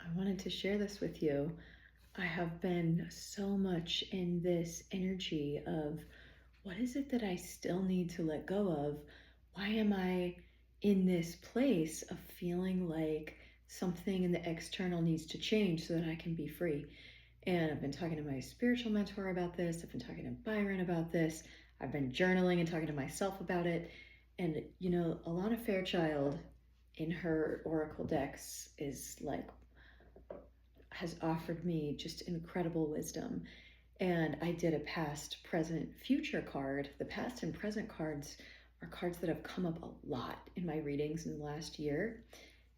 I wanted to share this with you. I have been so much in this energy of what is it that I still need to let go of? Why am I in this place of feeling like something in the external needs to change so that I can be free? And I've been talking to my spiritual mentor about this. I've been talking to Byron about this. I've been journaling and talking to myself about it. And, Alana Fairchild in her oracle decks is like, has offered me just incredible wisdom. And I did a past, present, future card. The past and present cards are cards that have come up a lot in my readings in the last year.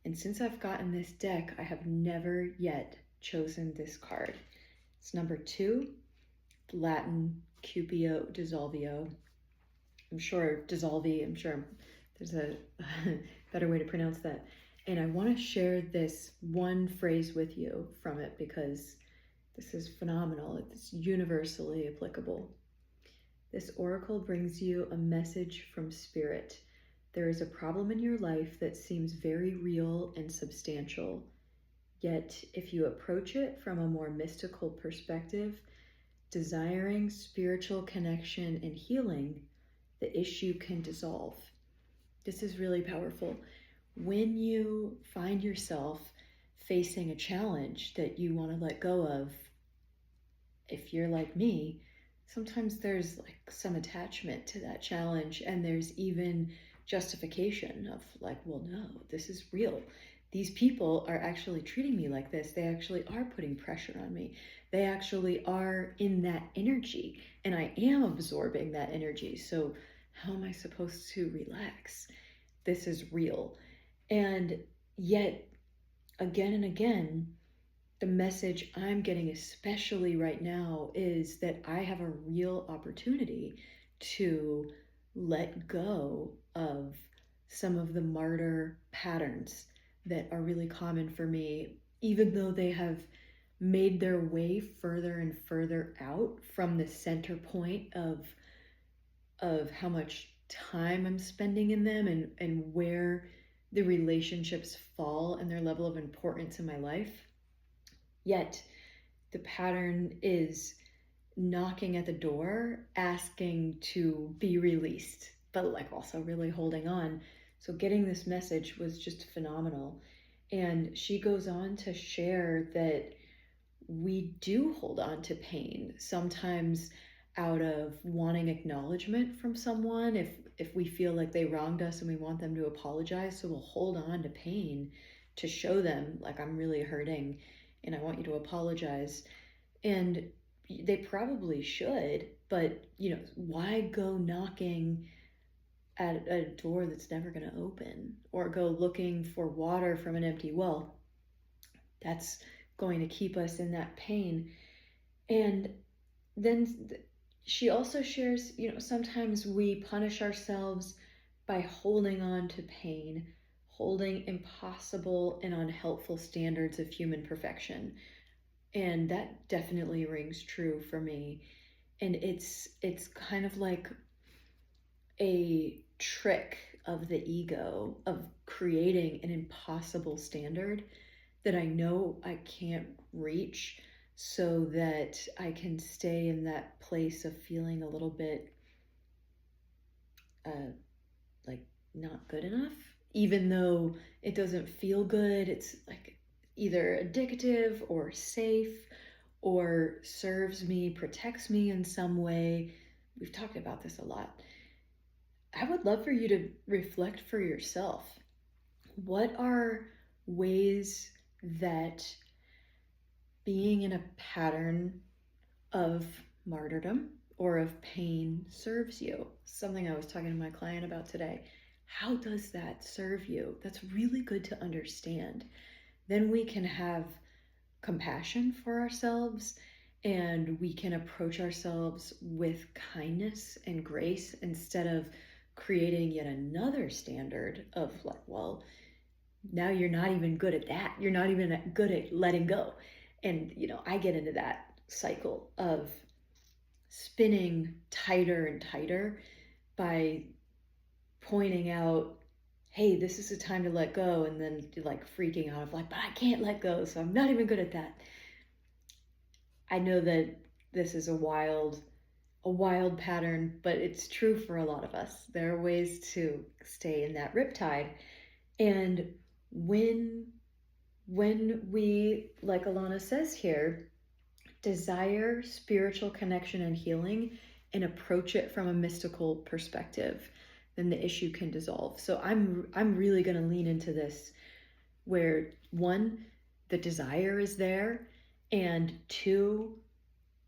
And since I've gotten this deck, I have never yet chosen this card. It's number 2, Latin Cupio Dissolvio. I'm sure Dissolvi, I'm sure there's a better way to pronounce that. And I want to share this one phrase with you from it because this is phenomenal. It's universally applicable. This oracle brings you a message from spirit. There is a problem in your life that seems very real and substantial. Yet, if you approach it from a more mystical perspective, desiring spiritual connection and healing, the issue can dissolve. This is really powerful. When you find yourself facing a challenge that you want to let go of, if you're like me, sometimes there's like some attachment to that challenge, and there's even justification of like, well, no, this is real. These people are actually treating me like this. They actually are putting pressure on me. They actually are in that energy, and I am absorbing that energy. So how am I supposed to relax? This is real. And yet, again and again, the message I'm getting, especially right now, is that I have a real opportunity to let go of some of the martyr patterns that are really common for me, even though they have made their way further and further out from the center point of how much time I'm spending in them, and where the relationships fall and their level of importance in my life. Yet the pattern is knocking at the door, asking to be released, but like also really holding on. So getting this message was just phenomenal. And she goes on to share that we do hold on to pain, sometimes out of wanting acknowledgement from someone. If we feel like they wronged us and we want them to apologize, so we'll hold on to pain to show them like, I'm really hurting and I want you to apologize. And they probably should, but why go knocking at a door that's never going to open, or go looking for water from an empty well? That's going to keep us in that pain. And then she also shares, sometimes we punish ourselves by holding on to pain, holding impossible and unhelpful standards of human perfection. And that definitely rings true for me. And it's kind of like a trick of the ego of creating an impossible standard that I know I can't reach, so that I can stay in that place of feeling a little bit like not good enough, even though it doesn't feel good. It's like either addictive or safe or serves me, protects me in some way. We've talked about this a lot. I would love for you to reflect for yourself. What are ways that being in a pattern of martyrdom or of pain serves you? Something I was talking to my client about today. How does that serve you? That's really good to understand. Then we can have compassion for ourselves, and we can approach ourselves with kindness and grace instead of creating yet another standard of like, well, now you're not even good at that. You're not even good at letting go. And, I get into that cycle of spinning tighter and tighter by pointing out, hey, this is the time to let go, and then like freaking out of like, but I can't let go, so I'm not even good at that. I know that this is a wild pattern, but it's true for a lot of us. There are ways to stay in that riptide. And when we, like Alana says here, desire spiritual connection and healing and approach it from a mystical perspective, then the issue can dissolve. So I'm really going to lean into this, where one, the desire is there, and two,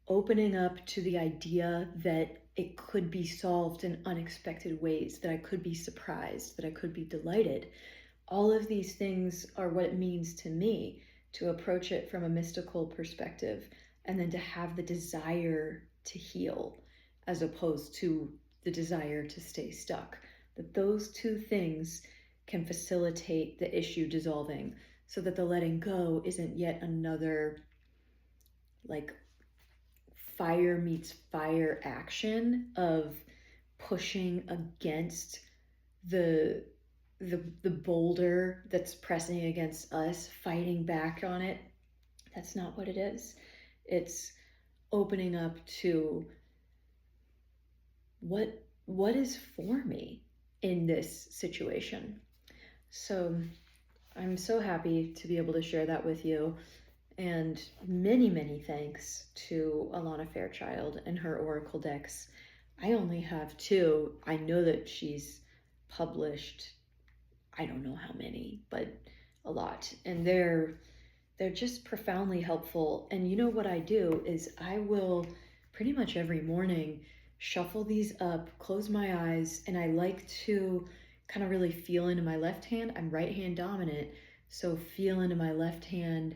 opening up to the idea that it could be solved in unexpected ways, that I could be surprised, that I could be delighted. All of these things are what it means to me to approach it from a mystical perspective, and then to have the desire to heal as opposed to the desire to stay stuck. That those two things can facilitate the issue dissolving, so that the letting go isn't yet another like fire meets fire action of pushing against the boulder that's pressing against us, fighting back on it. That's not what it is. It's opening up to what is for me in this situation. So I'm so happy to be able to share that with you. And many, many thanks to Alana Fairchild and her Oracle decks. I only have two. I know that she's published, I don't know how many, but a lot. And they're just profoundly helpful. And you know what I do is I will pretty much every morning shuffle these up, close my eyes, and I like to kind of really feel into my left hand. I'm right hand dominant, so feel into my left hand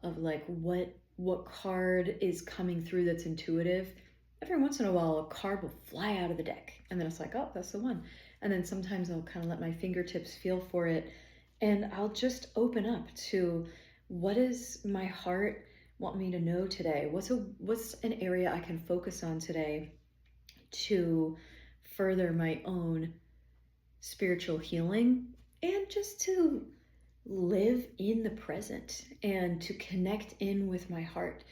of like what card is coming through that's intuitive. Every once in a while a card will fly out of the deck, and then it's like, oh, that's the one. And then sometimes I'll kind of let my fingertips feel for it, and I'll just open up to what does my heart want me to know today? What's an area I can focus on today to further my own spiritual healing, and just to live in the present and to connect in with my heart,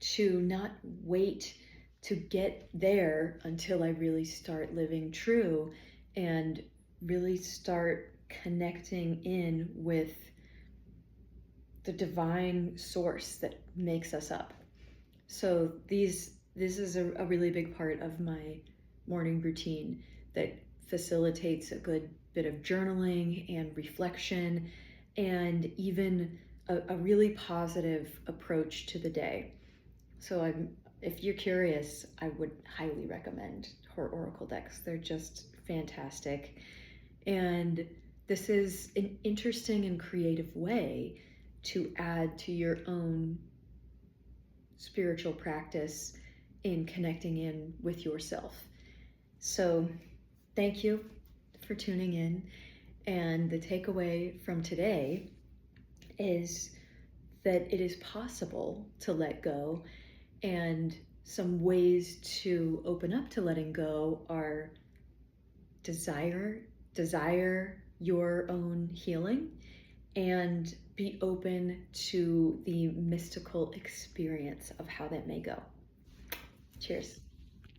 to not wait to get there until I really start living true and really start connecting in with the divine source that makes us up. So this is a really big part of my morning routine that facilitates a good bit of journaling and reflection, and even a really positive approach to the day. So if you're curious, I would highly recommend her Oracle decks. They're just fantastic. And this is an interesting and creative way to add to your own spiritual practice in connecting in with yourself. So thank you for tuning in. And the takeaway from today is that it is possible to let go, and some ways to open up to letting go are desire your own healing, and be open to the mystical experience of how that may go. Cheers.